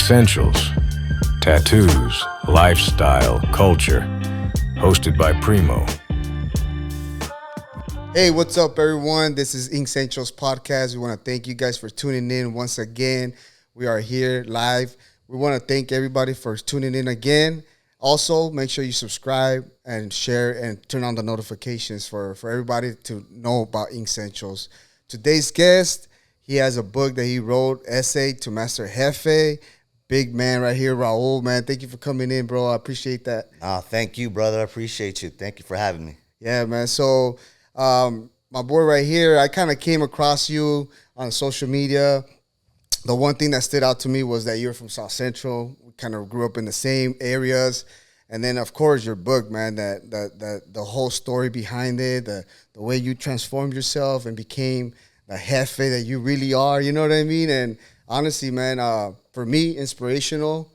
Essentials, Tattoos, Lifestyle, Culture, hosted by Primo. Hey, what's up, everyone? This is Essentials Podcast. We want to thank you guys for tuning in once again. We are here live. We want to thank everybody for tuning in again. Also, make sure you subscribe and share and turn on the notifications for everybody to know about Essentials. Today's guest, he has a book that he wrote, Essay to Master Jefe. Big man right here, Raul, man. Thank you for coming in, bro. I appreciate that. Thank you, brother. I appreciate you. Thank you for having me. Yeah, man. So, my boy right here, I kind of came across you on social media. The one thing that stood out to me was that you're from South Central. We kind of grew up in the same areas. And then, of course, your book, man, that the whole story behind it, the way you transformed yourself and became the jefe that you really are, you know what I mean? And honestly, man, for me, inspirational.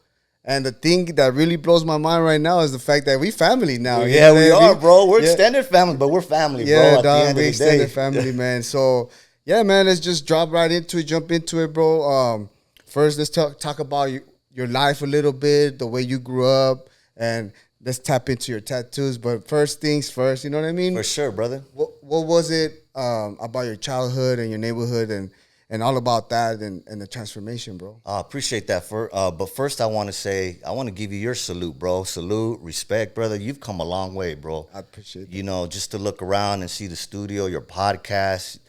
And the thing that really blows my mind right now is the fact that we family now. Yeah, we are, bro. We're extended family, but we're family, bro. Yeah, at the end we of the extended day. family, man. So, yeah, man, let's just jump into it, bro. First, let's talk about your life a little bit, the way you grew up, and let's tap into your tattoos. But first things first, you know what I mean? For sure, brother. What was it about your childhood and your neighborhood and all about that and the transformation, bro? I appreciate that. But first, I want to give you your salute, bro. Salute, respect, brother. You've come a long way, bro. I appreciate that. You know, just to look around and see the studio, your podcast,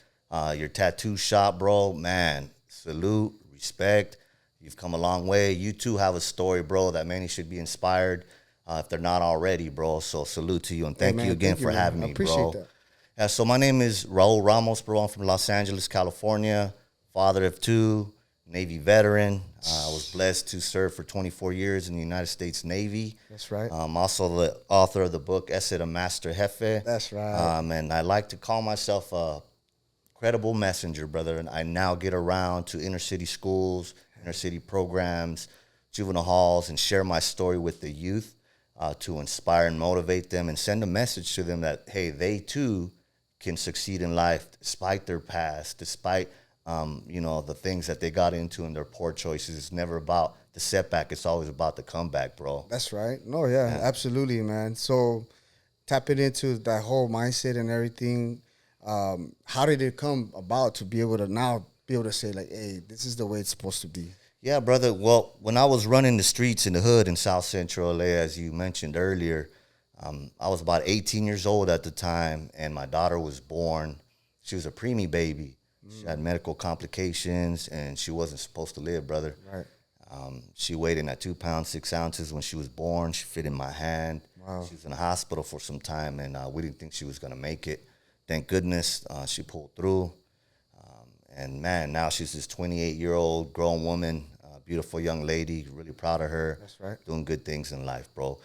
your tattoo shop, bro. Man, salute, respect. You've come a long way. You too have a story, bro, that many should be inspired if they're not already, bro. So salute to you and thank you again for having me, bro. I appreciate that. Yeah, so my name is Raul Ramos, bro. I'm from Los Angeles, California. Father of two, Navy veteran. I was blessed to serve for 24 years in the United States Navy. That's right. I'm also the author of the book, Essay to Master Jefe. That's right. And I like to call myself a credible messenger, brother. And I now get around to inner city schools, inner city programs, juvenile halls, and share my story with the youth to inspire and motivate them and send a message to them that, hey, they too can succeed in life despite their past, despite the things that they got into and their poor choices. It's never about the setback. It's always about the comeback, bro. That's right. No, yeah, absolutely, man. So tapping into that whole mindset and everything, how did it come about to be able to say, like, hey, this is the way it's supposed to be? Yeah, brother. Well, when I was running the streets in the hood in South Central LA, as you mentioned earlier, I was about 18 years old at the time, and my daughter was born. She was a preemie baby. She had medical complications, and she wasn't supposed to live, brother. Right. She weighed in at 2 pounds, 6 ounces when she was born. She fit in my hand. Wow. She was in the hospital for some time, and we didn't think she was going to make it. Thank goodness she pulled through. And, man, now she's this 28-year-old grown woman, beautiful young lady, really proud of her. That's right. Doing good things in life, bro.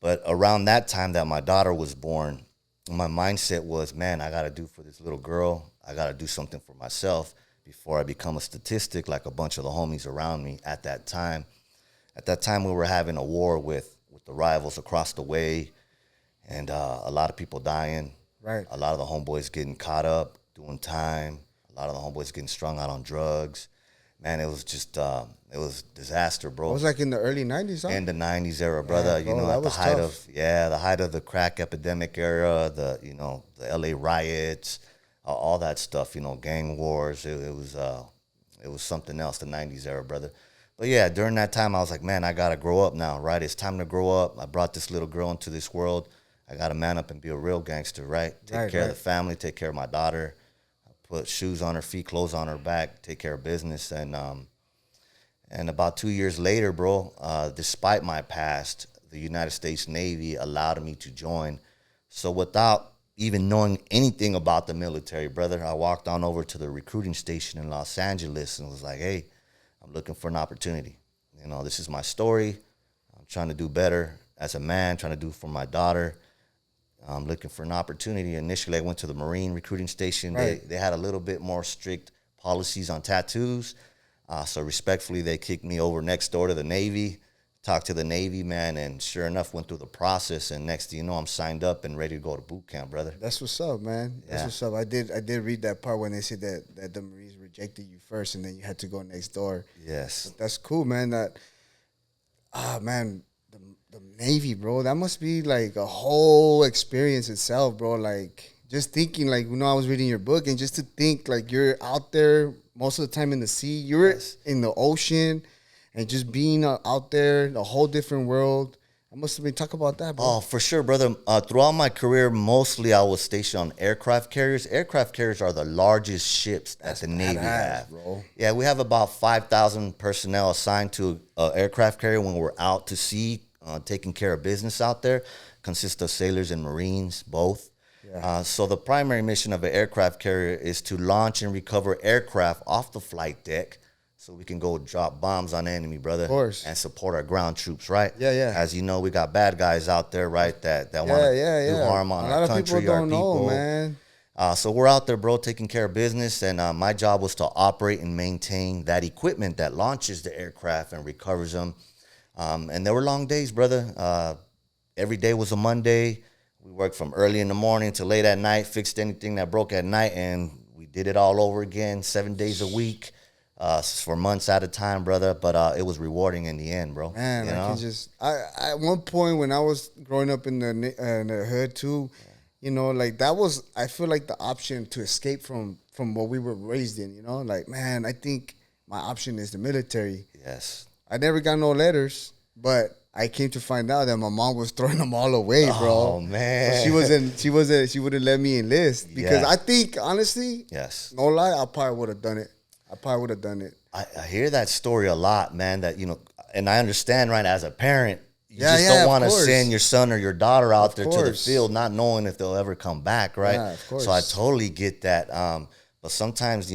But around that time that my daughter was born, my mindset was, man, I got to do for this little girl. I got to do something for myself before I become a statistic like a bunch of the homies around me at that time. At that time, we were having a war with the rivals across the way, and a lot of people dying. Right. A lot of the homeboys getting caught up, doing time. A lot of the homeboys getting strung out on drugs. Man, it was just, it was disaster, bro. It was like in the early 90s, huh? In the 90s era, brother. Yeah, bro, you know, that at the was height tough. the height of the crack epidemic era, the LA riots, all that stuff, gang wars. It was something else, the 90s era, brother. But yeah, during that time, I was like, man, I got to grow up now, right? It's time to grow up. I brought this little girl into this world. I got to man up and be a real gangster, right? Take care of the family, take care of my daughter, put shoes on her feet, clothes on her back, take care of business. And about 2 years later, bro, despite my past, the United States Navy allowed me to join. So without even knowing anything about the military, brother, I walked on over to the recruiting station in Los Angeles and was like, hey, I'm looking for an opportunity. This is my story. I'm trying to do better as a man, trying to do for my daughter. I'm looking for an opportunity. Initially, I went to the Marine recruiting station. Right. They had a little bit more strict policies on tattoos. So respectfully, they kicked me over next door to the Navy talked to the Navy, man, and sure enough, went through the process. And next thing you know, I'm signed up and ready to go to boot camp, brother. That's what's up, man. That's Yeah. what's up. I did read that part when they said that the Marines rejected you first, and then you had to go next door. Yes. That's cool, man. Man, the Navy, bro. That must be like a whole experience itself, bro. Like just thinking, like I was reading your book, and just to think, like you're out there most of the time in the sea, you're in the ocean, and just being out there, a whole different world. I must have been talk about that, bro. Oh, for sure, brother. Throughout my career, mostly I was stationed on aircraft carriers. Aircraft carriers are the largest ships that the Navy have. Bro. Yeah, we have about 5,000 personnel assigned to an aircraft carrier when we're out to sea, taking care of business out there. Consists of sailors and Marines, both. Yeah. So the primary mission of an aircraft carrier is to launch and recover aircraft off the flight deck so we can go drop bombs on the enemy, brother. Of course. And support our ground troops, right? Yeah, yeah. As you know, we got bad guys out there, right, that want to do harm on our country, people our don't people. know, man. So we're out there, bro, taking care of business, and my job was to operate and maintain that equipment that launches the aircraft and recovers them. And there were long days, brother. Every day was a Monday. We worked from early in the morning to late at night, fixed anything that broke at night, and we did it all over again, 7 days a week, for months at a time, brother. But it was rewarding in the end, bro. Man, I at one point when I was growing up in the hood too, like that was, I feel like the option to escape from what we were raised in, like, man, I think my option is the military. Yes. I never got no letters, but I came to find out that my mom was throwing them all away, bro. Oh man, so she wouldn't let me enlist because Yeah. I think honestly, yes. no lie, I probably would have done it. I hear that story a lot, man, that, and I understand, right, as a parent, you Yeah, just yeah, don't of want to course. send your son or your daughter out Of there to the course. field not knowing if they'll ever come back, right? Yeah, of course. So I totally get that. But sometimes,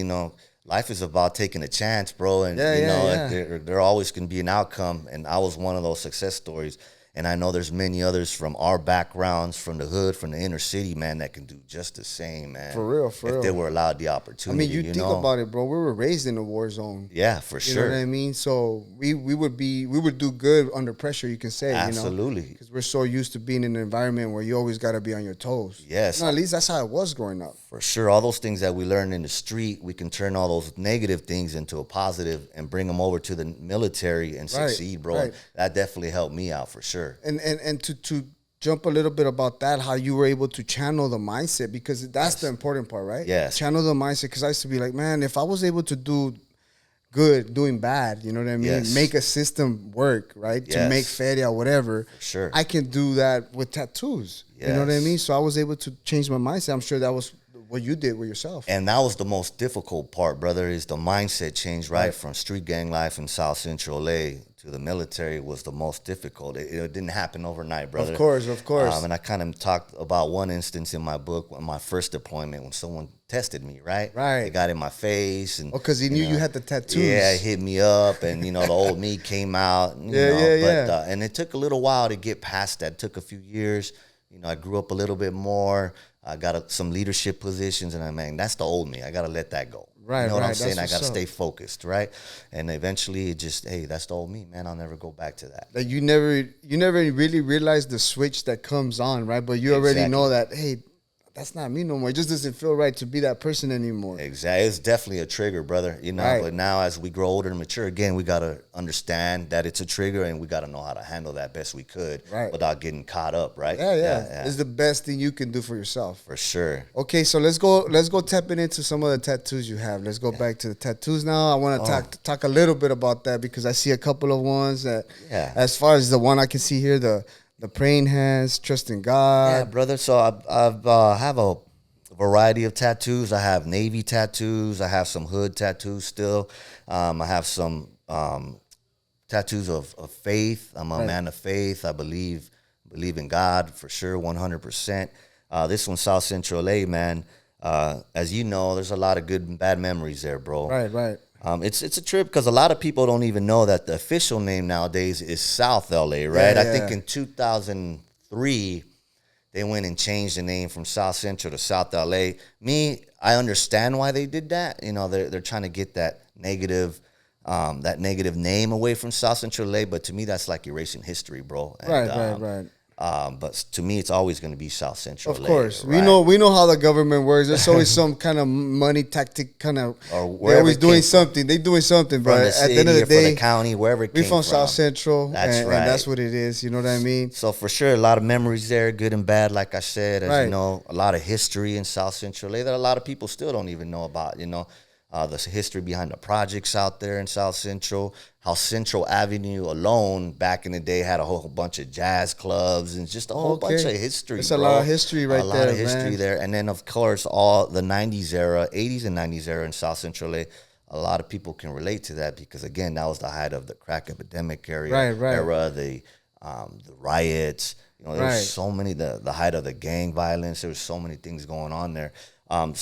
life is about taking a chance, bro, and, there always can be an outcome, and I was one of those success stories. And I know there's many others from our backgrounds, from the hood, from the inner city, man, that can do just the same, man. For real. If they were allowed the I opportunity, mean, you think about it, bro. We were raised in a war zone. Yeah, for You sure. know what I mean? So we would do good under pressure, you can say. Absolutely. Because we're so used to being in an environment where you always got to be on your toes. Yes. At least that's how it was growing up. For sure. All those things that we learn in the street, we can turn all those negative things into a positive and bring them over to the military and succeed, bro. right. That definitely helped me out for sure. And to jump a little bit about that, how you were able to channel the mindset, because that's the important part, right? Yes. Channel the mindset, because I used to be like, man, if I was able to do good doing bad, you know what I mean? Yes. Make a system work, right? To Yes. make feria, whatever. Sure. I can do that with tattoos. You know what I Yes. mean? So I was able to change my mindset. I'm sure that was what you did with yourself. And that was the most difficult part, brother, is the mindset change, right? From street gang life in South Central LA to the military was the most difficult. It didn't happen overnight, brother. Of course. And I kind of talked about one instance in my book, on my first deployment, when someone tested me, right? Right. They got in my face. And, Because he knew you had the tattoos. Yeah, it hit me up, and, the old me came out. And, and it took a little while to get past that. It took a few years. I grew up a little bit more. I got some leadership positions, and that's the old me. I got to let that go. Right, You know what I'm right. saying? I That's got to what's stay up. focused, right? And eventually, that's the old me, man. I'll never go back to that. Like you never really realize the switch that comes on, right? But you already Exactly. know that, hey, that's not me no more. It just doesn't feel right to be that person anymore. Exactly. It's definitely a trigger, brother. Right. But now as we grow older and mature, again, we got to understand that it's a trigger, and we got to know how to handle that best we could without getting caught up, right? Yeah. It's the best thing you can do for yourself. For sure. Okay, so let's go tapping into some of the tattoos you have. Let's go back to the tattoos now. I want to talk a little bit about that, because I see a couple of ones that, as far as the one I can see here, the praying hands, trust in God. Yeah, brother. So I have a variety of tattoos. I have Navy tattoos. I have some hood tattoos still. I have some tattoos of faith. I'm a man of faith. I believe in God for sure, 100%. This one's South Central LA, man. As you know, there's a lot of good and bad memories there, bro. Right. It's a trip, because a lot of people don't even know that the official name nowadays is South LA, right? Yeah, I think in 2003, they went and changed the name from South Central to South LA. I understand why they did that. They're trying to get that negative that negative name away from South Central LA. But to me, that's like erasing history, bro. And, Right. But to me, it's always going to be South Central. Of LA, course, right? we know how the government works. There's always some kind of money tactic, kind of. Or They're always it doing came something. They doing something, from but the at city the end of or the for day, the county, wherever it we came from South Central, That's right. and that's what it is. You know what I mean? So for sure, a lot of memories there, good and bad. Like I said, as Right. you know, a lot of history in South Central LA that a lot of people still don't even know about. You know, the history behind the projects out there in South Central. How Central Avenue alone back in the day had a whole bunch of jazz clubs and just a whole bunch of history. There's bro. a lot of history right there, A lot of history man. there, and then of course all the '90s era, '80s and '90s era in South Central LA. A lot of people can relate to that because again, that was the height of the crack epidemic era. The riots. You know, there Right. was so many the height of the gang violence. There was so many things going on there. I'm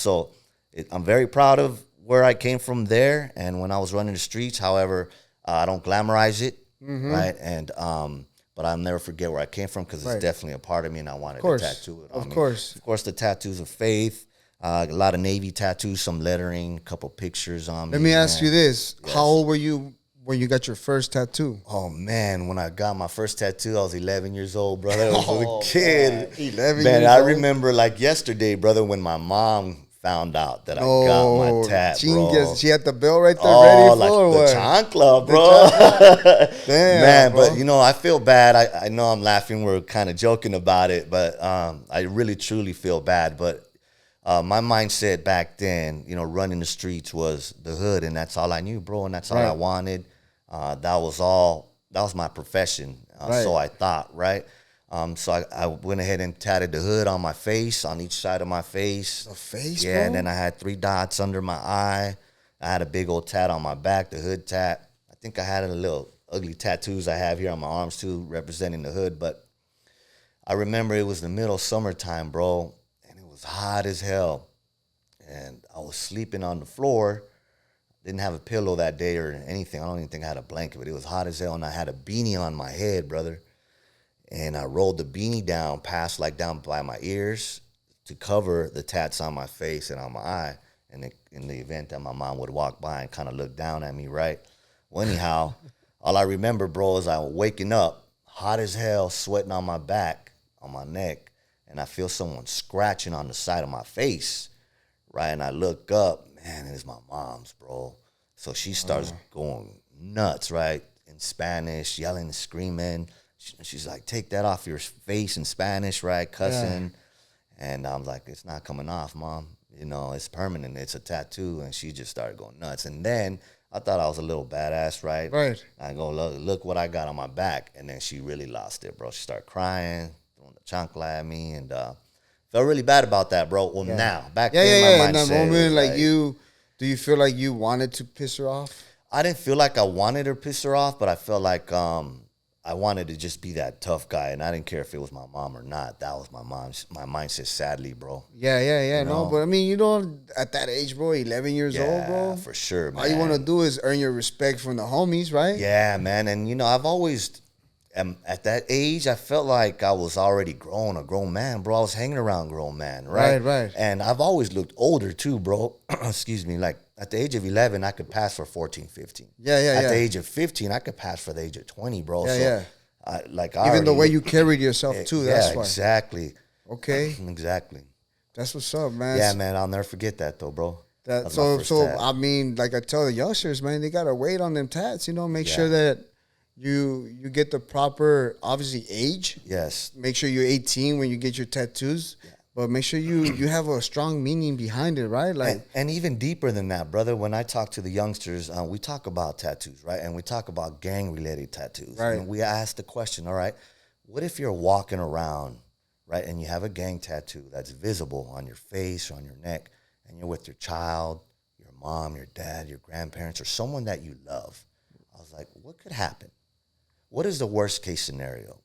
very proud of where I came from there, and when I was running the streets. However, I don't glamorize it, right? And but I'll never forget where I came from because it's definitely a part of me, and I wanted to tattoo it on me. Of course, the tattoos of faith. A lot of Navy tattoos, some lettering, a couple pictures on me. Let me ask you this: how old were you when you got your first tattoo? Oh man, when I got my first tattoo, I was 11 years old, brother. I was a kid. 11 man, years I old? remember like yesterday, brother, when my mom found out that I got my tat, bro. She had the bell right there ready for like or the what? chancla, bro. Damn, man, bro. but you know, I feel bad. I know I'm laughing. We're kind of joking about it, but I really truly feel bad. But my mindset back then, you know, running the streets was the hood, and that's all I knew, bro, and that's all I wanted. That was my profession. So I thought, right? So I went ahead and tatted the hood on my face, on each side of my face. The face, yeah, bro? and then I had 3 dots under my eye. I had a big old tat on my back, the hood tat. I think I had a little ugly tattoos I have here on my arms too, representing the hood. But I remember it was the middle of summertime, bro, and it was hot as hell. And I was sleeping on the floor. Didn't have a pillow that day or anything. I don't even think I had a blanket, but it was hot as hell, and I had a beanie on my head, brother. And I rolled the beanie down, past like down by my ears to cover the tats on my face and on my eye. And in the event that my mom would walk by and kind of look down at me, right? Well, anyhow, all I remember, bro, is I was waking up, hot as hell, sweating on my back, on my neck, and I feel someone scratching on the side of my face, right? And I look up, man, it's my mom's, bro. So she starts going nuts, right? In Spanish, yelling and screaming. She's like, take that off your face in Spanish, right? Cussing. Yeah. And I'm like, it's not coming off, Mom. You know, it's permanent. It's a tattoo. And she just started going nuts. And then I thought I was a little badass, right? Right. I go, look what I got on my back. And then she really lost it, bro. She started crying, throwing the chancla at me. And felt really bad about that, bro. Well, now, back then, my mindset in that moment, was do you feel like you wanted to piss her off? I didn't feel like I wanted to piss her off, but I felt like I wanted to just be that tough guy, and I didn't care if it was my mom or not. That was my mindset, sadly, bro. Yeah. No, but I mean, you know, at that age, bro, 11 years old, bro. For sure, man. All you want to do is earn your respect from the homies, right? Yeah, man. And, you know, I've always, at that age, I felt like I was already grown, a grown man, bro. I was hanging around grown man, right? Right. And I've always looked older, too, bro. Excuse me. Like, at the age of 11, I could pass for 14, 15. Yeah. At the age of 15, I could pass for the age of 20, bro. Yeah. Even the way you carried yourself, too, that's why. Exactly. Okay. Exactly. That's what's up, man. Yeah, man, I'll never forget that, though, bro. I mean, like I tell the youngsters, man, they got to wait on them tats, you know, make sure that you get the proper, obviously, age. Yes. Make sure you're 18 when you get your tattoos. Yeah. But make sure you have a strong meaning behind it, right? Like, and even deeper than that, brother. When I talk to the youngsters, we talk about tattoos, right? And we talk about gang-related tattoos. Right. And we ask the question, all right, what if you're walking around, right, and you have a gang tattoo that's visible on your face or on your neck, and you're with your child, your mom, your dad, your grandparents, or someone that you love? I was like, what could happen? What is the worst-case scenario?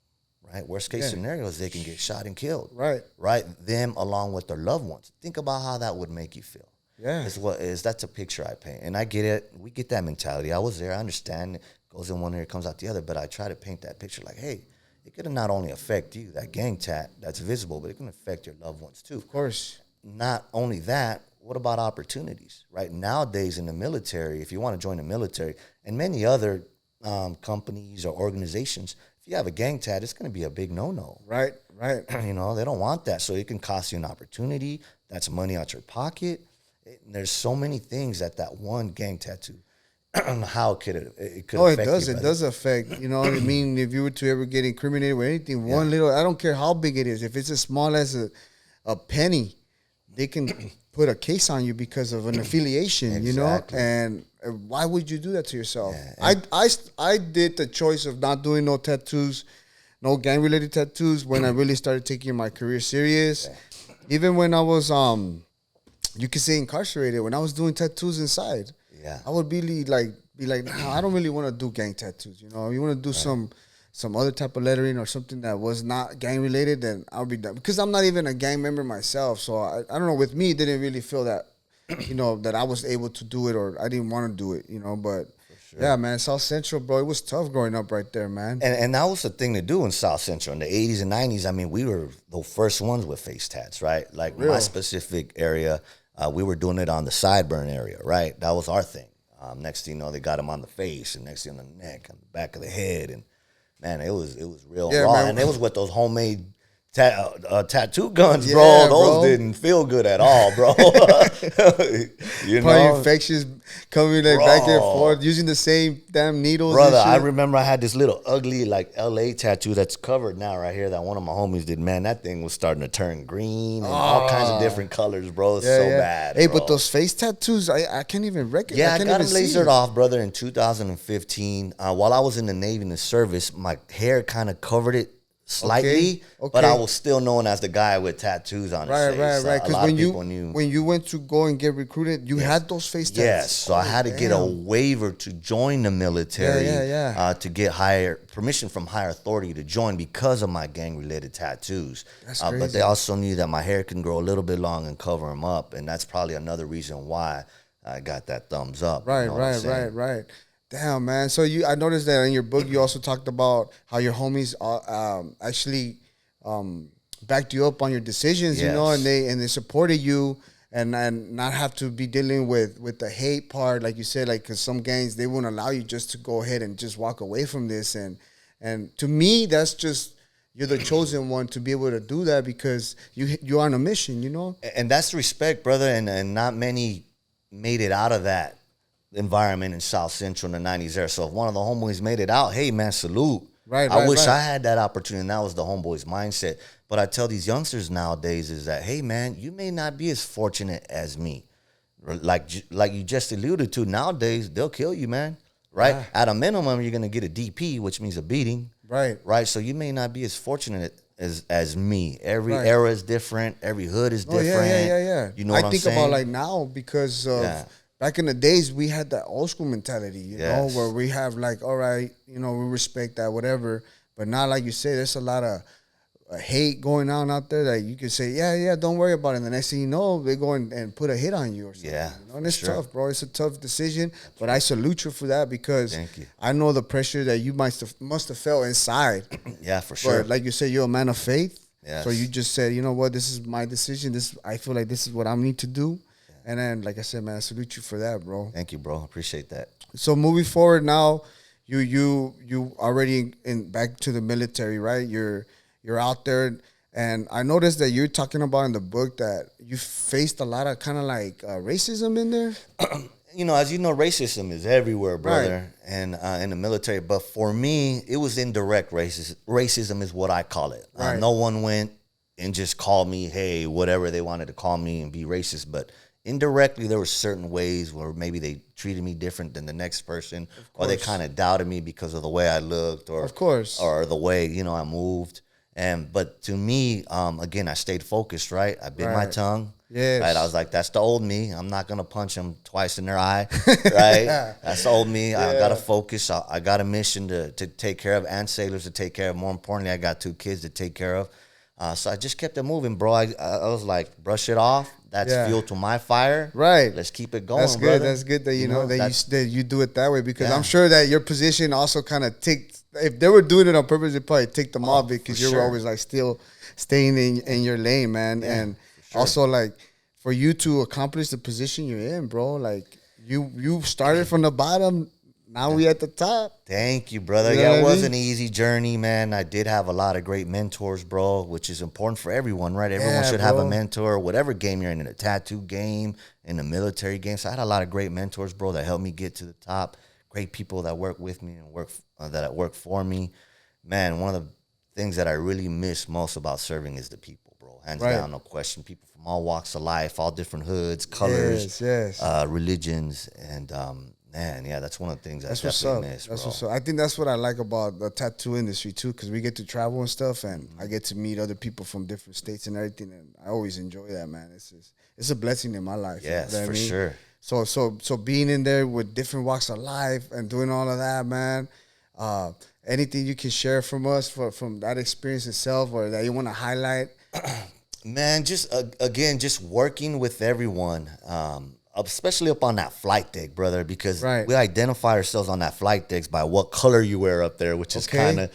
Right? Worst case scenario is they can get shot and killed. Right. Them along with their loved ones. Think about how that would make you feel. Yeah. That's a picture I paint. And I get it. We get that mentality. I was there. I understand. It goes in one ear, comes out the other. But I try to paint that picture like, hey, it could not only affect you, that gang tat that's visible, but it can affect your loved ones too. Of course. Not only that, what about opportunities, right? Nowadays in the military, if you want to join the military and many other companies or organizations, if you have a gang tat, it's going to be a big no-no. Right. You know, they don't want that. So it can cost you an opportunity. That's money out your pocket. There's so many things that one gang tattoo, how could it could affect it does. you, It does affect. You know what I mean? If you were to ever get incriminated with anything, one little, I don't care how big it is. If it's as small as a penny, they can put a case on you because of an affiliation, Exactly. you know? And why would you do that to yourself? Yeah, I did the choice of not doing no tattoos, no gang-related tattoos when I really started taking my career serious. Yeah. Even when I was, you could say incarcerated, when I was doing tattoos inside, I would be like, nah, I don't really want to do gang tattoos, you know? You want to do some other type of lettering or something that was not gang related, then I'll be done. Because I'm not even a gang member myself. So I don't know, with me, it didn't really feel that, you know, that I was able to do it or I didn't want to do it, you know. But yeah, man, South Central, bro, it was tough growing up right there, man. And that was the thing to do in South Central in the 80s and 90s. I mean, we were the first ones with face tats, right? Like my specific area, we were doing it on the sideburn area, right? That was our thing. Next thing you know, they got them on the face, and next thing on the neck, and the back of the head, and man, it was real raw, man. And it was with those homemade tattoo guns, bro. Those didn't feel good at all, bro. You know, infections coming like back and forth, using the same damn needles. Brother, I remember I had this little ugly like LA tattoo that's covered now right here that one of my homies did. Man, that thing was starting to turn green and all kinds of different colors, bro. It's so bad. Hey, bro. But those face tattoos, I can't even recognize. Yeah, I got them lasered off, brother, in 2015. While I was in the Navy in the service, my hair kind of covered it slightly, but I was still known as the guy with tattoos on his face. Right. Because when you went to go and get recruited, you had those face tattoos. Yes, so I had to get a waiver to join the military to get permission from higher authority to join because of my gang-related tattoos. That's crazy. But they also knew that my hair can grow a little bit long and cover them up, and that's probably another reason why I got that thumbs up. Right. Damn, man. So I noticed that in your book, you also talked about how your homies actually backed you up on your decisions, you know, and they supported you and not have to be dealing with the hate part, like you said, like, because some gangs, they won't allow you just to go ahead and just walk away from this. And to me, that's just, you're the chosen one to be able to do that because you're on a mission, you know? And that's respect, brother, and not many made it out of that environment in South Central in the 90s era. So if one of the homeboys made it out, hey, man, salute. I wish I had that opportunity, and that was the homeboy's mindset. But I tell these youngsters nowadays is that, hey, man, you may not be as fortunate as me. Like you just alluded to, nowadays, they'll kill you, man. Right? Yeah. At a minimum, you're going to get a DP, which means a beating. Right? So you may not be as fortunate as me. Every era is different. Every hood is different. Yeah. You know what I'm saying? I think about like now because of back in the days, we had that old school mentality, you know, where we have like, all right, you know, we respect that, whatever. But now, like you say, there's a lot of hate going on out there that you can say, yeah, don't worry about it. And the next thing you know, they go and put a hit on you or something. Yeah, you know? And it's tough, bro. It's a tough decision. But I salute you for that because I know the pressure that you must have felt inside. Yeah, for sure. But like you said, you're a man of faith. Yes. So you just said, you know what, this is my decision. I feel like this is what I need to do. And then, like I said, man, I salute you for that, bro. Thank you, bro. Appreciate that. So moving forward now, you already back to the military, right? You're out there, and I noticed that you're talking about in the book that you faced a lot of kind of like racism in there. You know, as you know, racism is everywhere, brother, and in the military. But for me, it was indirect racism. Racism is what I call it. No one went and just called me, hey, whatever they wanted to call me and be racist, but indirectly, there were certain ways where maybe they treated me different than the next person, or they kind of doubted me because of the way I looked, or or the way, you know, I moved. But to me, again, I stayed focused, right? I bit my tongue. Yes. Right? I was like, that's the old me. I'm not gonna punch him twice in their eye, right? That's the old me. I gotta focus. I got a mission to take care of, and sailors to take care of. More importantly, I got 2 kids to take care of. So I just kept it moving, bro. I was like, brush it off. That's fuel to my fire. Right. Let's keep it going, That's good. brother. That's good that you know that you do it that way, because I'm sure that your position also kind of ticked. If they were doing it on purpose, it probably ticked them off because you were always like still staying in your lane, man. Yeah, and also like for you to accomplish the position you're in, bro. Like you started from the bottom. Now we at the top. Thank you, brother. You know Yeah, what it I was mean? an easy journey, man. I did have a lot of great mentors, bro, which is important for everyone, right? Everyone should have a bro. mentor, whatever game you're in a tattoo game, in a military game. So I had a lot of great mentors, bro, that helped me get to the top. Great people that work with me and that work for me. Man, one of the things that I really miss most about serving is the people, bro. Hands down, no question. People from all walks of life, all different hoods, colors, religions, and man, yeah, that's one of the things I definitely miss, bro. That's what's up. I think that's what I like about the tattoo industry too, because we get to travel and stuff, and I get to meet other people from different states and everything, and I always enjoy that, man. It's a blessing in my life. Yes, you know what for I mean? sure. So being in there with different walks of life and doing all of that, man. Anything you can share from us from that experience itself, or that you want to highlight? Man, just again, just working with everyone, especially up on that flight deck, brother, because we identify ourselves on that flight decks by what color you wear up there, which is kind of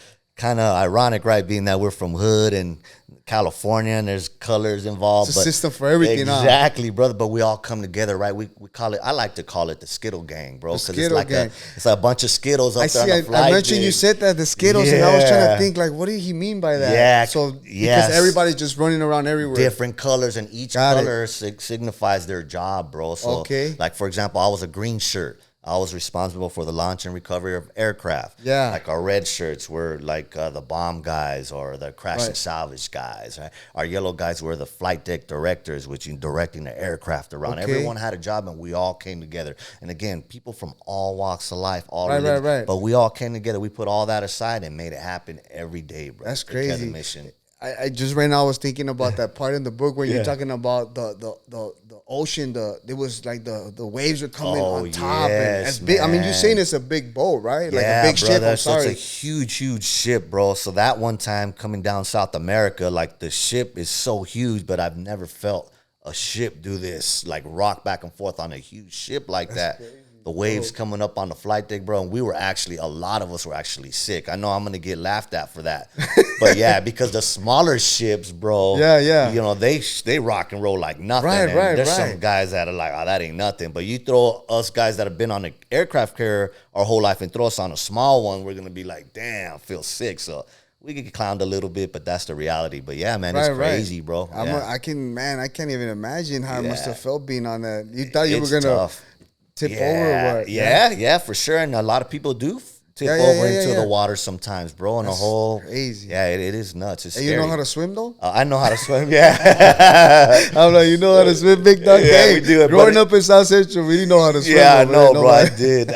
ironic, right? Being that we're from hood and California and there's colors involved. It's a system for everything, exactly, brother. But we all come together, right? We call it. I like to call it the Skittle Gang, bro, because it's like a bunch of Skittles up there on the flight. I mentioned you said that the Skittles, and I was trying to think like, what did he mean by that? Yeah, so because everybody's just running around everywhere, different colors, and each color signifies their job, bro. So, like for example, I was a green shirt. I was responsible for the launch and recovery of aircraft. Yeah. Like our red shirts were like the bomb guys or the crash and salvage guys. Right? Our yellow guys were the flight deck directors, which is directing the aircraft around. Everyone had a job and we all came together. And again, people from all walks of life, all religions, but we all came together. We put all that aside and made it happen every day, bro. That's crazy. The mission. I just right now I was thinking about that part in the book where you're talking about the ocean. It was like the waves are coming on top. Yes, and big, I mean, you're saying it's a big boat, right? Like a big ship. I'm sorry. So it's a huge ship, bro. So that one time coming down South America, like the ship is so huge, but I've never felt a ship do this, like rock back and forth on a huge ship like that. Crazy. The waves coming up on the flight deck, bro, and we were actually, a lot of us were actually sick. I know I'm gonna get laughed at for that, but yeah, because the smaller ships, bro, you know, they rock and roll like nothing. There's some guys that are like, oh, that ain't nothing. But you throw us guys that have been on an aircraft carrier our whole life and throw us on a small one, we're gonna be like, damn, I feel sick. So we get clowned a little bit, but that's the reality. But yeah, man, it's crazy, bro. I can't even imagine how it must have felt being on that. You thought you were gonna tip over or what? Yeah, for sure. And a lot of people do tip over into the water sometimes, bro. And the whole crazy. Yeah, it is nuts. It's scary. You know how to swim though? I know how to swim. Yeah. I'm like, you know how to swim, big dog? Yeah, we do it. Growing up in South Central, we didn't know how to swim. Yeah, I know, bro. I did.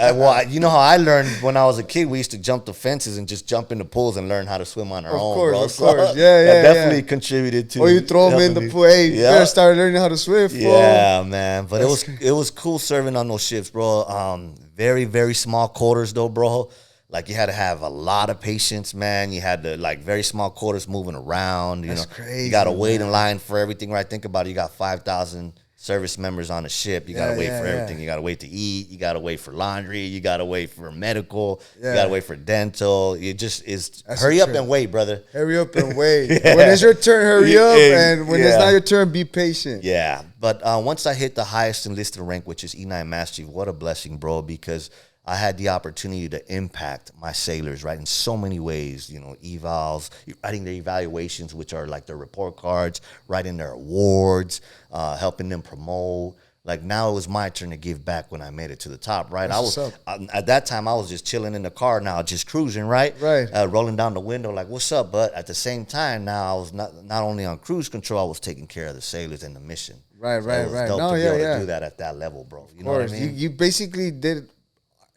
You know how I learned when I was a kid? We used to jump the fences and just jump in the pools and learn how to swim on our own, bro. Of course. That definitely contributed to. Or you throw them in the pool. Hey, you better start learning how to swim. Yeah, man. But it was cool serving on those ships, bro. Very, very small quarters though, bro. Like you had to have a lot of patience, man. You had to like very small quarters moving around. You know, crazy. You got to wait in line for everything, right? Think about it. You got 5,000 service members on a ship. You got to wait for everything. You got to wait to eat. You got to wait for laundry. You got to wait for medical. You got to wait for dental. It just is hurry up and wait, brother. Hurry up and wait. When it's your turn, hurry up. And when it's not your turn, be patient. Yeah. But once I hit the highest enlisted rank, which is E9 Master Chief, what a blessing, bro, because I had the opportunity to impact my sailors, right, in so many ways, you know, evals, writing their evaluations, which are like their report cards, writing their awards, helping them promote. Like now it was my turn to give back when I made it to the top, right? At that time, I was just chilling in the car now, just cruising, right? Rolling down the window like, what's up? But at the same time, now I was not only on cruise control, I was taking care of the sailors and the mission. Right. Dope to be able to do that at that level, bro. You know what I mean? You basically did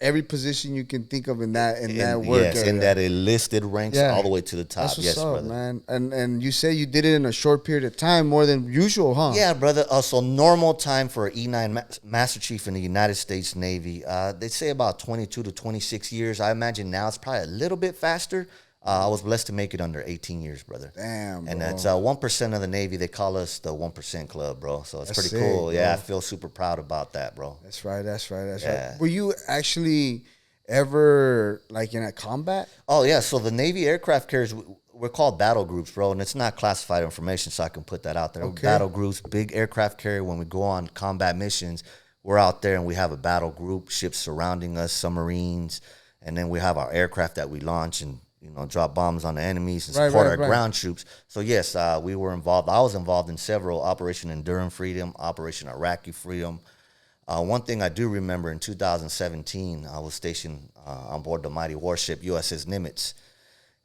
every position you can think of in that work area. In that enlisted ranks all the way to the top. That's what's up, brother. Man. And you say you did it in a short period of time, more than usual, huh? Yeah, brother. So normal time for an E9 Master Chief in the United States Navy, they say about 22 to 26 years. I imagine now it's probably a little bit faster. I was blessed to make it under 18 years, brother. Damn, bro. And that's 1% of the Navy. They call us the 1% Club, bro. So it's pretty cool. Yeah, I feel super proud about that, bro. That's right. Were you actually ever like in a combat? Oh, yeah. So the Navy aircraft carriers, we're called battle groups, bro, and it's not classified information, so I can put that out there. Okay. Battle groups, big aircraft carrier. When we go on combat missions, we're out there and we have a battle group, ships surrounding us, submarines, and then we have our aircraft that we launch and drop bombs on the enemies and support our ground troops. So yes, we were involved. I was involved in several: Operation Enduring Freedom, Operation Iraqi Freedom. One thing I do remember, in 2017, I was stationed on board the mighty warship USS Nimitz.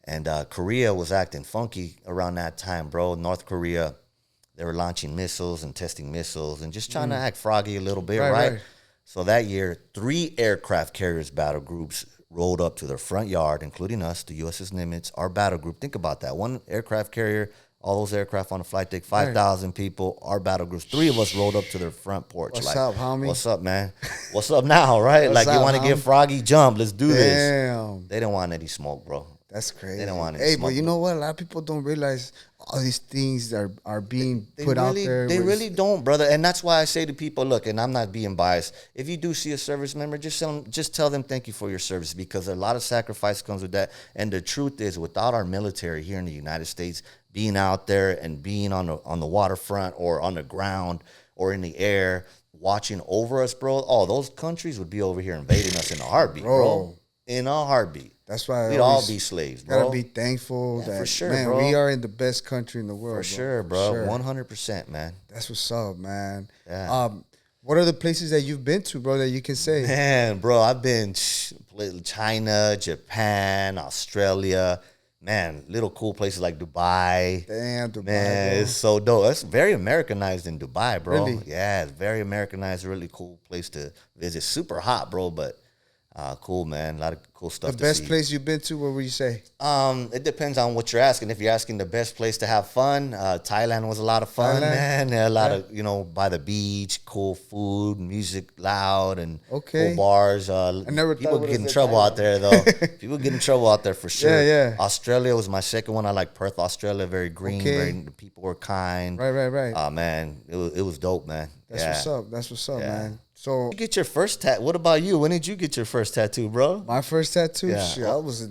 And Korea was acting funky around that time, bro. North Korea, they were launching missiles and testing missiles and just trying to act froggy a little bit, right? So that year, 3 aircraft carriers battle groups rolled up to their front yard, including us, the USS Nimitz, our battle group. Think about that. 1 aircraft carrier, all those aircraft on the flight deck, 5,000 people, our battle groups. 3 of us rolled up to their front porch. What's up, homie? What's up, man? What's up now, right? What's like, you up, want to get froggy? Jump. Let's do this. Damn. They didn't want any smoke, bro. That's crazy. They don't want it. Hey, but you know what? A lot of people don't realize all these things are being put really, out there. They really don't, brother. And that's why I say to people, look, and I'm not being biased, if you do see a service member, just tell them thank you for your service, because a lot of sacrifice comes with that. And the truth is, without our military here in the United States being out there and being on the waterfront or on the ground or in the air watching over us, bro, those countries would be over here invading us in a heartbeat, bro. In a heartbeat. That's why we'd all be slaves, bro. Gotta be thankful that, for sure, man, bro. we are in the best country in the world. For sure, bro. 100%, man. That's what's up, man. Yeah. What are the places that you've been to, bro, that you can say? Man, bro, I've been China, Japan, Australia. Man, little cool places like Dubai. Damn, Dubai, man, bro. It's so dope. It's very Americanized in Dubai, bro. Really? Yeah, it's very Americanized. Really cool place to visit. Super hot, bro, but cool, man. A lot of cool stuff. The best place you've been to, what would you say? It depends on what you're asking. If you're asking the best place to have fun, Thailand was a lot of fun, man. There a lot of, by the beach, cool food, music loud, and cool bars. I never people get in trouble out there, though. People get in trouble out there for sure. Yeah. Australia was my second one. I like Perth, Australia. Very green. The people were kind. Right. Man, it was dope, man. That's what's up, man. So you get your first tattoo. What about you? When did you get your first tattoo, bro? My first tattoo? Yeah. Shit, I was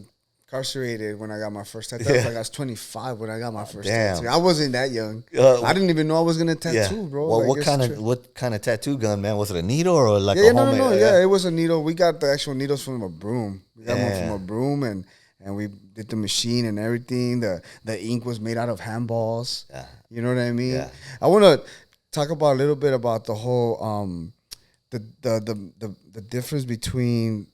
incarcerated when I got my first tattoo. I was 25 when I got my first tattoo. I wasn't that young. I didn't even know I was gonna tattoo, bro. Well, what kind of tattoo gun, man? Was it a needle or like a homemade? No. Yeah, it was a needle. We got the actual needles from a broom. We got one from a broom, and we did the machine and everything. The ink was made out of handballs. Yeah. You know what I mean? Yeah. I want to talk about a little bit about the whole the difference between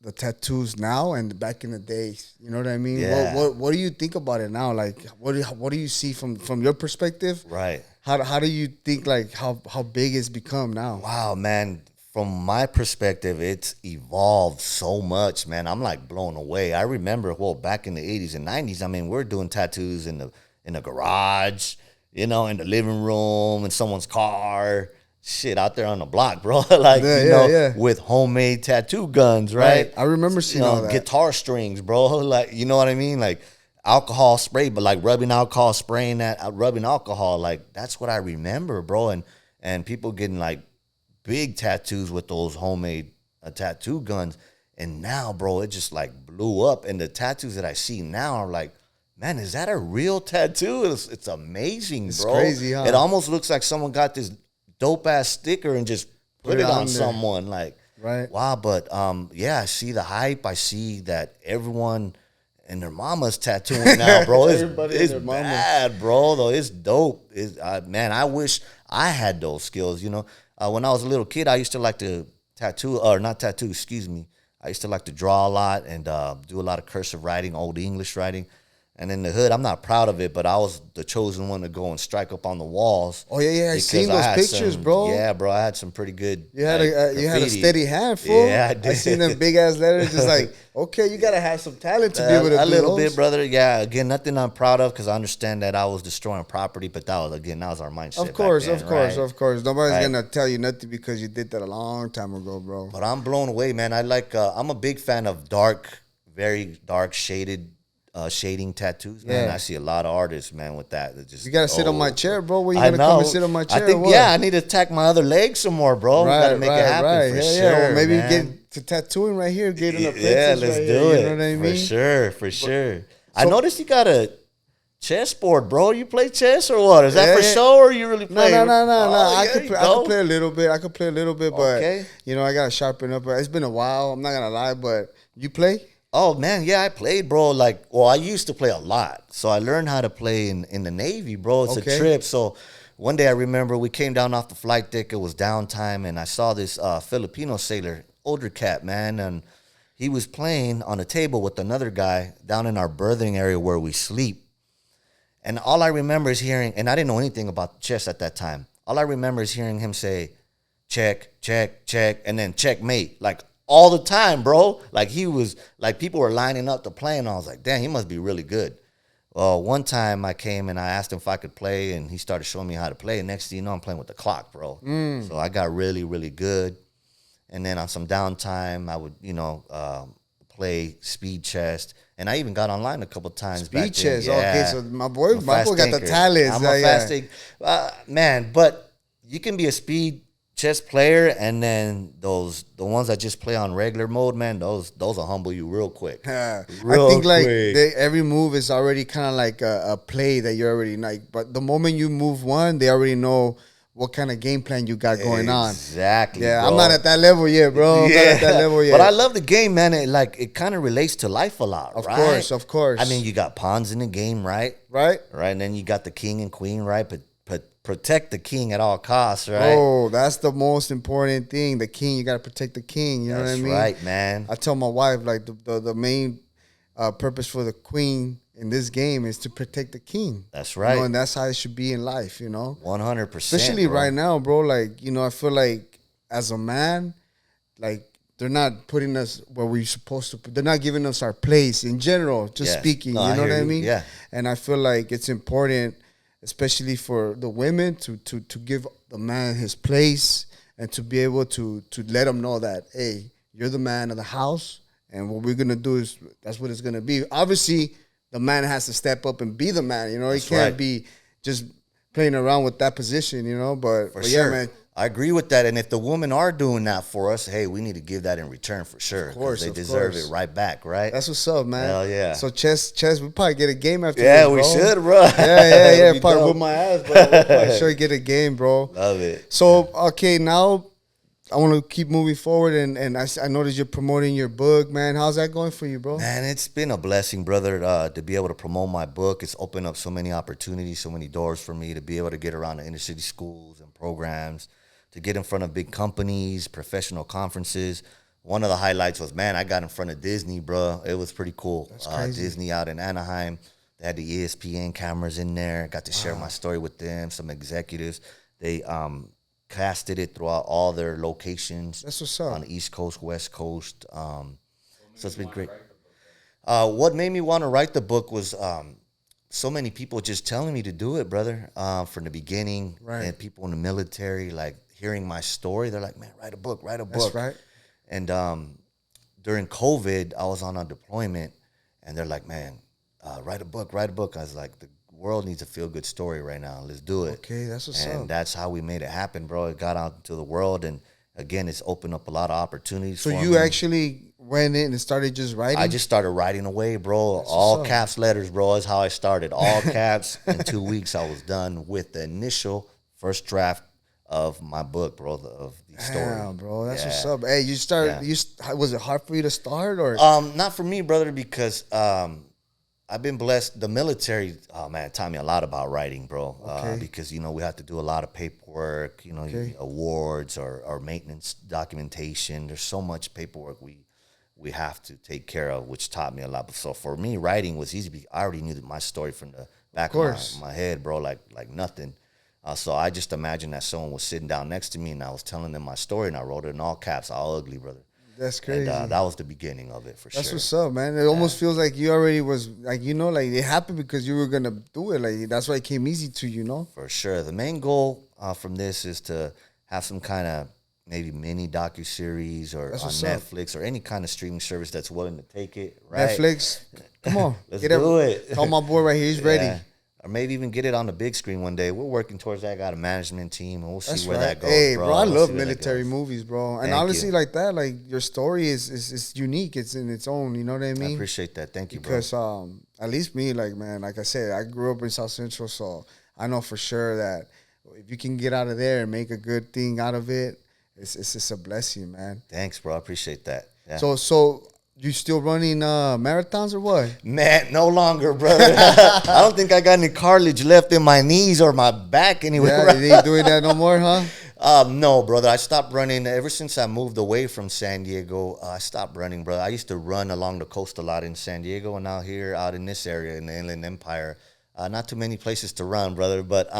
the tattoos now and back in the days. You know what I mean? Yeah. What do you think about it now? Like, what do you see from your perspective? Right. How do you think, like, how big it's become now? Wow, man. From my perspective, it's evolved so much, man. I'm like blown away. I remember, back in the 80s and 90s, I mean, we're doing tattoos in the garage, in the living room, in someone's car. Shit, out there on the block, bro. With homemade tattoo guns, right? I remember seeing all that. Guitar strings, bro. Like, you know what I mean? Like alcohol spray, but like rubbing alcohol, spraying that, rubbing alcohol. Like, that's what I remember, bro. And people getting like big tattoos with those homemade tattoo guns. And now, bro, it just like blew up. And the tattoos that I see now are like, man, is that a real tattoo? It's amazing, bro. It's crazy, huh? It almost looks like someone got this dope ass sticker and just put it on someone. Like, right. Wow. But I see the hype. I see that everyone and their mama's tattooing now, bro. It's bad, bro. Though it's dope. Man, I wish I had those skills. When I was a little kid, I used to like to I used to like to draw a lot and do a lot of cursive writing, old English writing. And in the hood, I'm not proud of it, but I was the chosen one to go and strike up on the walls. Oh, yeah. I seen those pictures, bro. Yeah, bro. I had some pretty good. You had a steady hand, fool. Yeah, I did. I seen them big ass letters. Just like, okay, you gotta have some talent to be able to do a little those. bit, brother. Yeah, again, nothing I'm proud of because I understand that I was destroying property, but that was our mindset. Of course. Nobody's right. gonna tell you nothing because you did that a long time ago, bro. But I'm blown away, man. I'm a big fan of very dark shaded. Shading tattoos, man. I see a lot of artists, man, with that. You gotta sit on my chair, bro. When you gonna come and sit on my chair? I think, I need to tack my other leg some more, bro. Right, gotta make it happen for sure. Well, maybe get to tattooing right here, get in the let's do it. You know what I mean? For sure. I noticed you got a chessboard, bro. You play chess or what? Is that Yeah, for yeah. show or you really play? No. Oh, I there could you play, go. a little bit. I could play a little bit, but Okay. you know, I gotta sharpen up. It's been a while. I'm not gonna lie, but you play? Oh man, yeah, I played, bro. Like, well, I used to play a lot, so I learned how to play in the Navy, bro. It's Okay. a trip. So one day I remember we came down off the flight deck. It was downtime, and I saw this Filipino sailor, older cat, man, and he was playing on a table with another guy down in our berthing area where we sleep. And all I remember is hearing, and I didn't know anything about chess at that time. All I remember is hearing him say, check, check, check, and then checkmate. Like all the time, bro. Like he was, like people were lining up to play, and I was like, damn, he must be really good. Well, one time I came and I asked him if I could play, and he started showing me how to play. And next thing you know, I'm playing with the clock, bro. So I got really, really good. And then on some downtime, I would, play speed chess. And I even got online a couple times. Speed chess. Okay, so my boy I'm a got the thinker. talents. I'm a Yeah. fast thinker. Man, but you can be a speed chess player, and then the ones that just play on regular mode, man, those will humble you real quick. I Real think like quick. every move is already kind of like a play that you're already like. But the moment you move one, they already know what kind of game plan you got going on. Exactly. Yeah, bro. I'm not at that level yet, bro. I'm not at that level yet. But I love the game, man. It kind of relates to life a lot, Of right? course, of course. I mean, you got pawns in the game, right? Right? Right, and then you got the king and queen, right? But protect the king at all costs, right? Oh, that's the most important thing. The king, you got to protect the king. You know what I That's mean? right, man. I tell my wife, like, the main purpose for the queen in this game is to protect the king. That's You right. know, and that's how it should be in life, 100%. Especially bro. right now, bro. Like, I feel like as a man, like, they're not putting us where we're supposed to. They're not giving us our place in general, just Yes. speaking. No, You I know what hear I you. mean? Yeah. And I feel like it's important, especially for the women, to give the man his place and to be able to let him know that, hey, you're the man of the house, and what we're gonna do is that's what it's gonna be. Obviously, the man has to step up and be the man. He That's can't right. be just playing around with that position. But, For but sure. yeah, man. I agree with that. And if the women are doing that for us, hey, we need to give that in return for sure. Of course, They of deserve course. it right back, right? That's what's up, man. Hell yeah. So chess, we probably get a game after Yeah, this, we bro. should, bro. Yeah. That'd be Probably dope. whip my ass, but we'll probably sure get a game, bro. Love it. So, okay, now I want to keep moving forward, and I noticed you're promoting your book, man. How's that going for you, bro? Man, it's been a blessing, brother, to be able to promote my book. It's opened up so many opportunities, so many doors for me to be able to get around the inner city schools and programs, to get in front of big companies, professional conferences. One of the highlights was, man, I got in front of Disney, bro. It was pretty cool. That's crazy. Disney out in Anaheim. They had the ESPN cameras in there. Got to share my story with them, some executives. They casted it throughout all their locations. That's what's up. On the East Coast, West Coast. So it's been great. What made me want to write the book was so many people just telling me to do it, brother, from the beginning. Right. And people in the military, like, hearing my story. They're like, man, write a book, write a book. That's right. And during COVID, I was on a deployment, and they're like, man, write a book, write a book. I was like, the world needs a feel-good story right now. Let's do it. Okay, that's what's And up. that's how we made it happen, bro. It got out to the world, and again, it's opened up a lot of opportunities So for you me. actually went in and started just writing? I just started writing away, bro. That's All what's up. caps letters, bro, is how I started. All caps. In 2 weeks, I was done with the initial first draft of my book, bro, of the story. Damn, bro, that's Yeah. what's up. Hey, you started. Yeah. Was it hard for you to start, or? Not for me, brother, because I've been blessed. The military, oh man, taught me a lot about writing, bro. Okay. Because we have to do a lot of paperwork, Okay. awards or maintenance documentation. There's so much paperwork we have to take care of, which taught me a lot. So for me, writing was easy because I already knew my story from the back course. of my head, bro, like nothing. So I just imagined that someone was sitting down next to me and I was telling them my story, and I wrote it in all caps, all ugly, brother. That's crazy. And that was the beginning of it, for That's sure. what's up, man. It almost feels like you already was like, like it happened because you were gonna do it. Like that's why it came easy to you, For sure. The main goal from this is to have some kind of maybe mini docuseries or That's on what's up. Netflix or any kind of streaming service that's willing to take it, right? Netflix, come on, Let's get do it. it. Call my boy right here. He's ready. Yeah. or maybe even get it on the big screen one day. We're working towards that. I got a management team, and we'll see That's where right. that goes, Hey, bro. bro, I We'll love see where that military goes. movies, bro. And Thank honestly, you. like that, like your story is unique. It's in its own. You know what I I mean? appreciate that. Thank you, bro. Because at least me, like man, like I said, I grew up in South Central, so I know for sure that if you can get out of there and make a good thing out of it, it's just a blessing, man. Thanks, bro. I appreciate that. Yeah. So you still running marathons or what? Man, no longer, brother. I don't think I got any cartilage left in my knees or my back anyway. Yeah, Right? you ain't doing that no more, huh? No, brother. I stopped running ever since I moved away from San Diego. I stopped running, brother. I used to run along the coast a lot in San Diego, and now here out in this area in the Inland Empire, not too many places to run, brother. But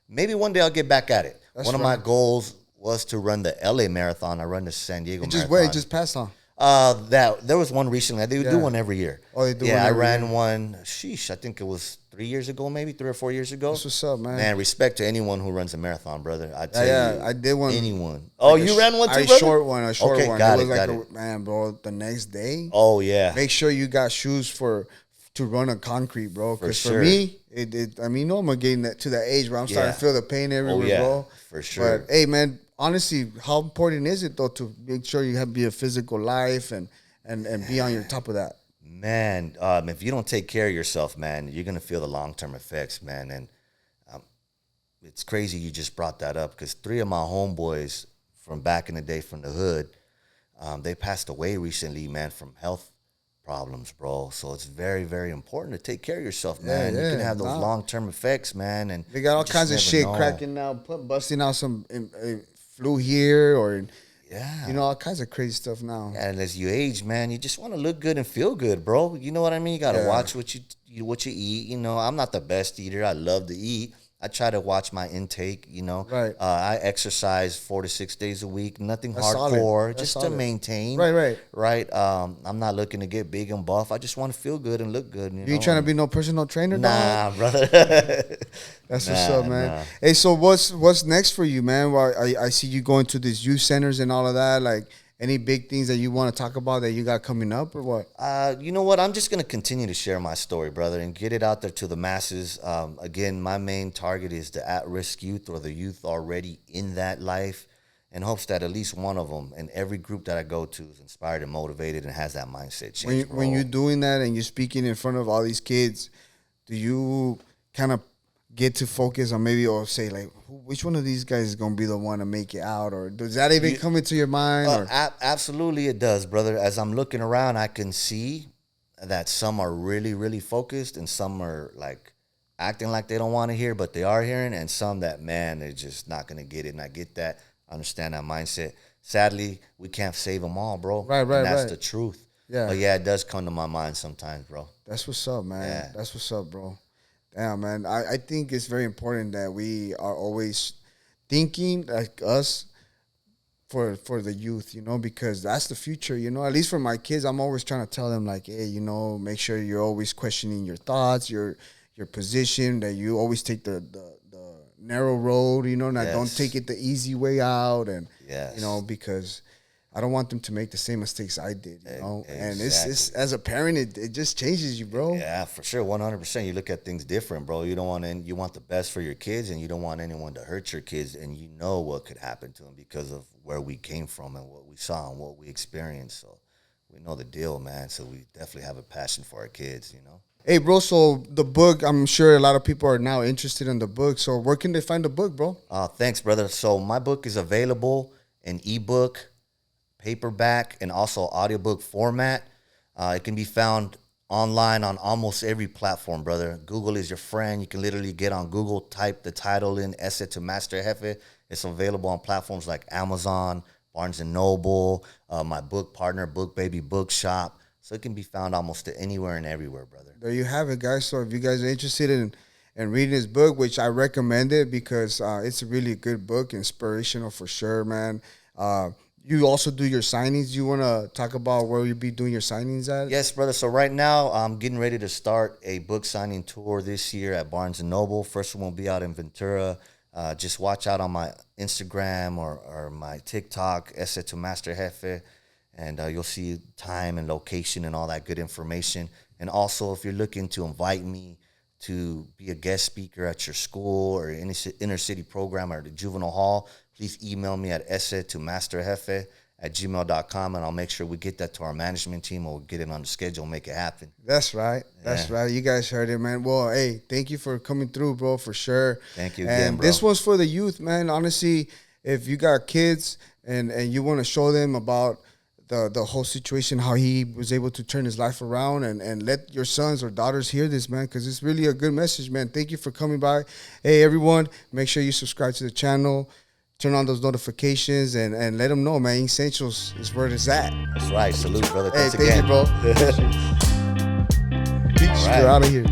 maybe one day I'll get back at it. That's One of right. my goals was to run the LA Marathon. I run the San Diego Just Marathon. wait, just passed on. That there was one recently. They Yeah. do one every year. Oh, they do Yeah, one I every ran year. one. Sheesh, I think it was 3 years ago, maybe 3 or 4 years ago. That's what's up, man. Man, respect to anyone who runs a marathon, brother. I tell Yeah, you, I did one. Anyone? Oh, Like you ran one too, a brother? short one. Okay, One. got It it, was got like man, bro. The next day, Oh yeah, make sure you got shoes to run on concrete, bro. Because for sure. me, I mean, I'm getting to that age where I'm starting Yeah. to feel the pain everywhere, yeah, bro. for sure. But hey, man, honestly, how important is it though to make sure you have be a physical life and be on your top of that? Man, if you don't take care of yourself, man, you're gonna feel the long-term effects, man. And it's crazy you just brought that up because 3 of my homeboys from back in the day from the hood, they passed away recently, man, from health problems, bro. So it's very, very important to take care of yourself, man. You can have those long-term effects, man. And They got all you just kinds of never shit know. cracking out, busting out some flu here or Yeah. you know all kinds of crazy stuff now. And as you age, man, you just want to look good and feel good, bro. You know what I mean? You got to Yeah. watch what you eat. You know, I'm not the best eater. I love to eat. I try to watch my intake, you know. Right. I exercise 4 to 6 days a week. Nothing That's solid. hardcore, That's just solid. to maintain. Right. Right. I'm not looking to get big and buff. I just want to feel good and look good. You ain't trying to be no personal trainer, dog? Nah, brother. That's what's up, man. Nah. Hey, so what's next for you, man? Well, I see you going to these youth centers and all of that. Like, any big things that you want to talk about that you got coming up or what? You know what? I'm just going to continue to share my story, brother, and get it out there to the masses. Again, my main target is the at-risk youth or the youth already in that life, in hopes that at least one of them in every group that I go to is inspired and motivated and has that mindset change, When you're doing that and you're speaking in front of all these kids, do you kind of get to focus on maybe or say like which one of these guys is gonna be the one to make it out, or does that even come into your mind? Or? Absolutely, it does, brother. As I'm looking around, I can see that some are really, really focused, and some are like acting like they don't want to hear, but they are hearing, and some that man, they're just not gonna get it. And I get that, I understand that mindset. Sadly, we can't save them all, bro. Right, And that's right. the truth. Yeah. But yeah, it does come to my mind sometimes, bro. That's what's up, man. Yeah. That's what's up, bro. Damn, man. I think it's very important that we are always thinking like us for the youth, you know, because that's the future, you know. At least for my kids, I'm always trying to tell them like, hey, you know, make sure you're always questioning your thoughts, your position, that you always take the narrow road, you know, and Yes. don't take it the easy way out, and Yes. you know, because I don't want them to make the same mistakes I did, you know. And it's Exactly. as a parent, it just changes you, bro. Yeah, for sure, 100%. You look at things different, bro. You don't want you want the best for your kids, and you don't want anyone to hurt your kids, and you know what could happen to them because of where we came from and what we saw and what we experienced. So we know the deal, man. So we definitely have a passion for our kids, you know. Hey, bro, so the book, I'm sure a lot of people are now interested in the book. So where can they find the book, bro? Thanks, brother. So my book is available in ebook, paperback, and also audiobook format. It can be found online on almost every platform, brother. Google is your friend. You can literally get on Google, type the title in, Essay to Master Jefe. It's available on platforms like Amazon, Barnes & Noble, my book partner, Book Baby Bookshop. So it can be found almost anywhere and everywhere, brother. There you have it, guys. So if you guys are interested in reading this book, which I recommend it because it's a really good book, inspirational for sure, man. You also do your signings. You want to talk about where you'll be doing your signings at? Yes, brother. So right now, I'm getting ready to start a book signing tour this year at Barnes & Noble. First one will be out in Ventura. Just watch out on my Instagram or my TikTok, Essay to Master Jefe, and you'll see time and location and all that good information. And also, if you're looking to invite me to be a guest speaker at your school or any inner city program or the juvenile hall, please email me at ese@masterjefe@gmail.com, and I'll make sure we get that to our management team, or we'll get it on the schedule, make it happen. That's right. That's right. You guys heard it, man. Well, hey, thank you for coming through, bro, for sure. Thank you again, and bro. This one's for the youth, man. Honestly, if you got kids and you want to show them about the whole situation, how he was able to turn his life around, and let your sons or daughters hear this, man, because it's really a good message, man. Thank you for coming by. Hey, everyone, make sure you subscribe to the channel. Turn on those notifications and let them know, man. Essentials is where it's at. That's right. Salute, brother. Hey, Thanks again. thank you, bro. Peace. All right. You're out of here.